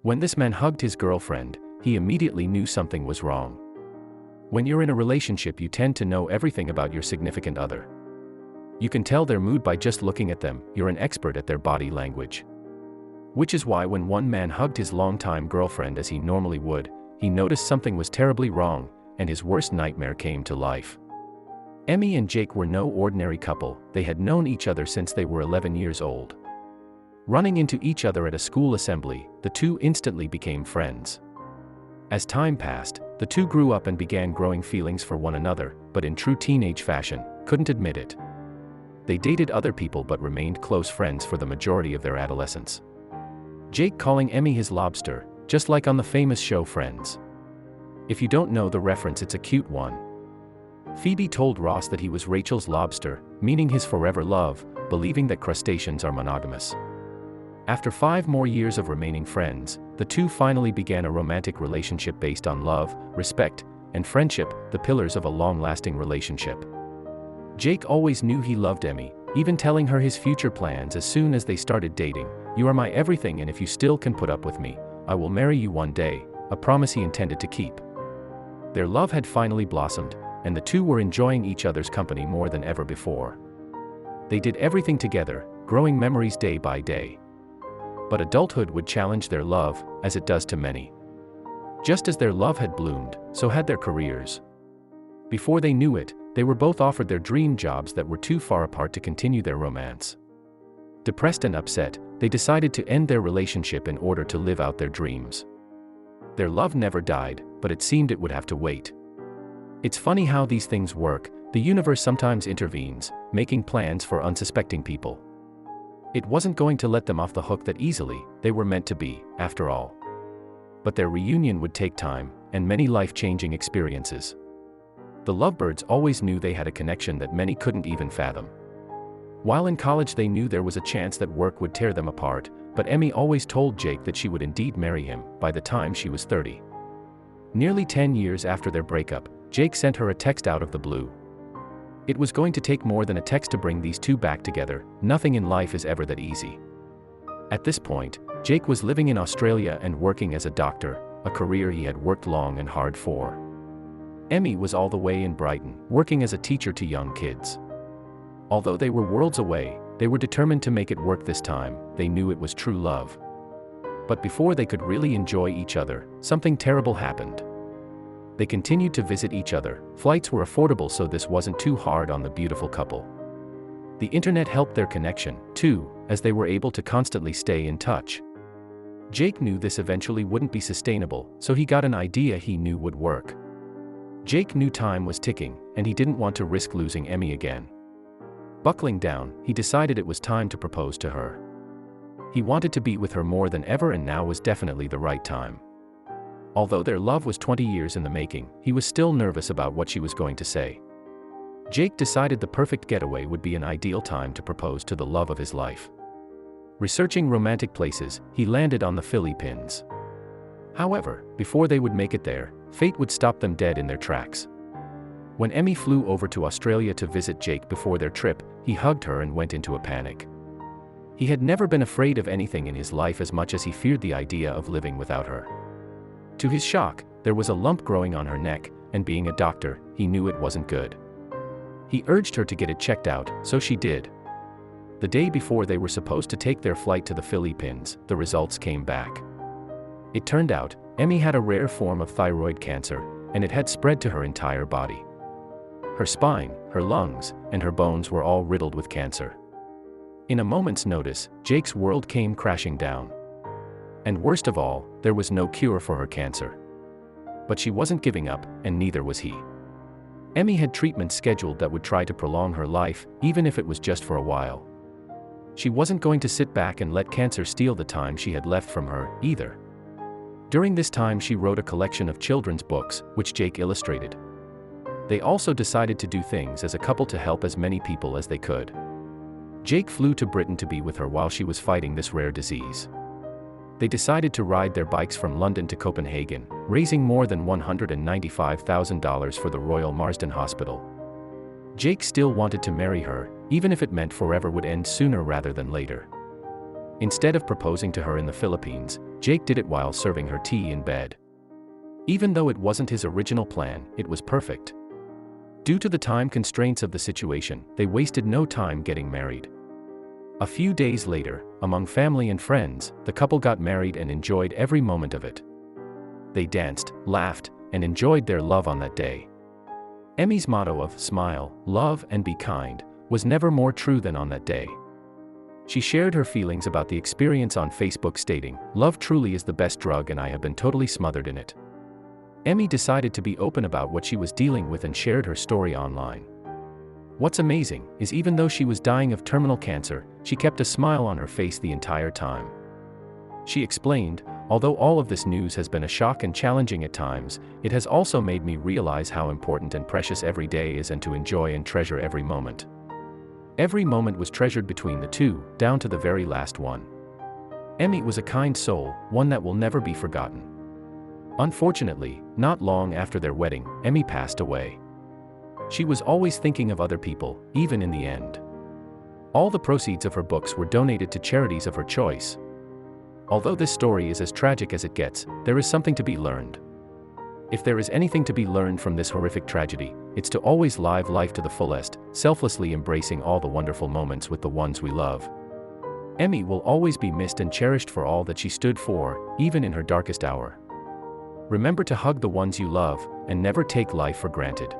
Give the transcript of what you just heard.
When this man hugged his girlfriend, he immediately knew something was wrong. When you're in a relationship, you tend to know everything about your significant other. You can tell their mood by just looking at them. You're an expert at their body language. Which is why when one man hugged his longtime girlfriend as he normally would, he noticed something was terribly wrong, and his worst nightmare came to life. Emmy and Jake were no ordinary couple. They had known each other since they were 11 years old. Running into each other at a school assembly, the two instantly became friends. As time passed, the two grew up and began growing feelings for one another, but in true teenage fashion, couldn't admit it. They dated other people but remained close friends for the majority of their adolescence. Jake calling Emmy his lobster, just like on the famous show Friends. If you don't know the reference, it's a cute one. Phoebe told Ross that he was Rachel's lobster, meaning his forever love, believing that crustaceans are monogamous. After 5 more years of remaining friends, the two finally began a romantic relationship based on love, respect, and friendship, the pillars of a long-lasting relationship. Jake always knew he loved Emmy, even telling her his future plans as soon as they started dating. "You are my everything, and if you still can put up with me, I will marry you one day," a promise he intended to keep. Their love had finally blossomed, and the two were enjoying each other's company more than ever before. They did everything together, growing memories day by day. But adulthood would challenge their love, as it does to many. Just as their love had bloomed, so had their careers. Before they knew it, they were both offered their dream jobs that were too far apart to continue their romance. Depressed and upset, they decided to end their relationship in order to live out their dreams. Their love never died, but it seemed it would have to wait. It's funny how these things work. The universe sometimes intervenes, making plans for unsuspecting people. It wasn't going to let them off the hook that easily. They were meant to be, after all. But their reunion would take time, and many life-changing experiences. The lovebirds always knew they had a connection that many couldn't even fathom. While in college, they knew there was a chance that work would tear them apart, but Emmy always told Jake that she would indeed marry him by the time she was 30. Nearly 10 years after their breakup, Jake sent her a text out of the blue. It was going to take more than a text to bring these two back together. Nothing in life is ever that easy. At this point, Jake was living in Australia and working as a doctor, a career he had worked long and hard for. Emmy was all the way in Brighton, working as a teacher to young kids. Although they were worlds away, they were determined to make it work this time. They knew it was true love. But before they could really enjoy each other, something terrible happened. They continued to visit each other. Flights were affordable, so this wasn't too hard on the beautiful couple. The internet helped their connection, too, as they were able to constantly stay in touch. Jake knew this eventually wouldn't be sustainable, so he got an idea he knew would work. Jake knew time was ticking, and he didn't want to risk losing Emmy again. Buckling down, he decided it was time to propose to her. He wanted to be with her more than ever, and now was definitely the right time. Although their love was 20 years in the making, he was still nervous about what she was going to say. Jake decided the perfect getaway would be an ideal time to propose to the love of his life. Researching romantic places, he landed on the Philippines. However, before they would make it there, fate would stop them dead in their tracks. When Emmy flew over to Australia to visit Jake before their trip, he hugged her and went into a panic. He had never been afraid of anything in his life as much as he feared the idea of living without her. To his shock, there was a lump growing on her neck, and being a doctor, he knew it wasn't good. He urged her to get it checked out, so she did. The day before they were supposed to take their flight to the Philippines, the results came back. It turned out, Emmy had a rare form of thyroid cancer, and it had spread to her entire body. Her spine, her lungs, and her bones were all riddled with cancer. In a moment's notice, Jake's world came crashing down. And worst of all, there was no cure for her cancer. But she wasn't giving up, and neither was he. Emmy had treatments scheduled that would try to prolong her life, even if it was just for a while. She wasn't going to sit back and let cancer steal the time she had left from her, either. During this time, she wrote a collection of children's books, which Jake illustrated. They also decided to do things as a couple to help as many people as they could. Jake flew to Britain to be with her while she was fighting this rare disease. They decided to ride their bikes from London to Copenhagen, raising more than $195,000 for the Royal Marsden Hospital. Jake still wanted to marry her, even if it meant forever would end sooner rather than later. Instead of proposing to her in the Philippines, Jake did it while serving her tea in bed. Even though it wasn't his original plan, it was perfect. Due to the time constraints of the situation, they wasted no time getting married. A few days later, among family and friends, the couple got married and enjoyed every moment of it. They danced, laughed, and enjoyed their love on that day. Emmy's motto of "smile, love, and be kind" was never more true than on that day. She shared her feelings about the experience on Facebook, stating, "Love truly is the best drug and I have been totally smothered in it." Emmy decided to be open about what she was dealing with and shared her story online. What's amazing is even though she was dying of terminal cancer, she kept a smile on her face the entire time. She explained, "Although all of this news has been a shock and challenging at times, it has also made me realize how important and precious every day is and to enjoy and treasure every moment." Every moment was treasured between the two, down to the very last one. Emmy was a kind soul, one that will never be forgotten. Unfortunately, not long after their wedding, Emmy passed away. She was always thinking of other people, even in the end. All the proceeds of her books were donated to charities of her choice. Although this story is as tragic as it gets, there is something to be learned. If there is anything to be learned from this horrific tragedy, it's to always live life to the fullest, selflessly embracing all the wonderful moments with the ones we love. Emmy will always be missed and cherished for all that she stood for, even in her darkest hour. Remember to hug the ones you love, and never take life for granted.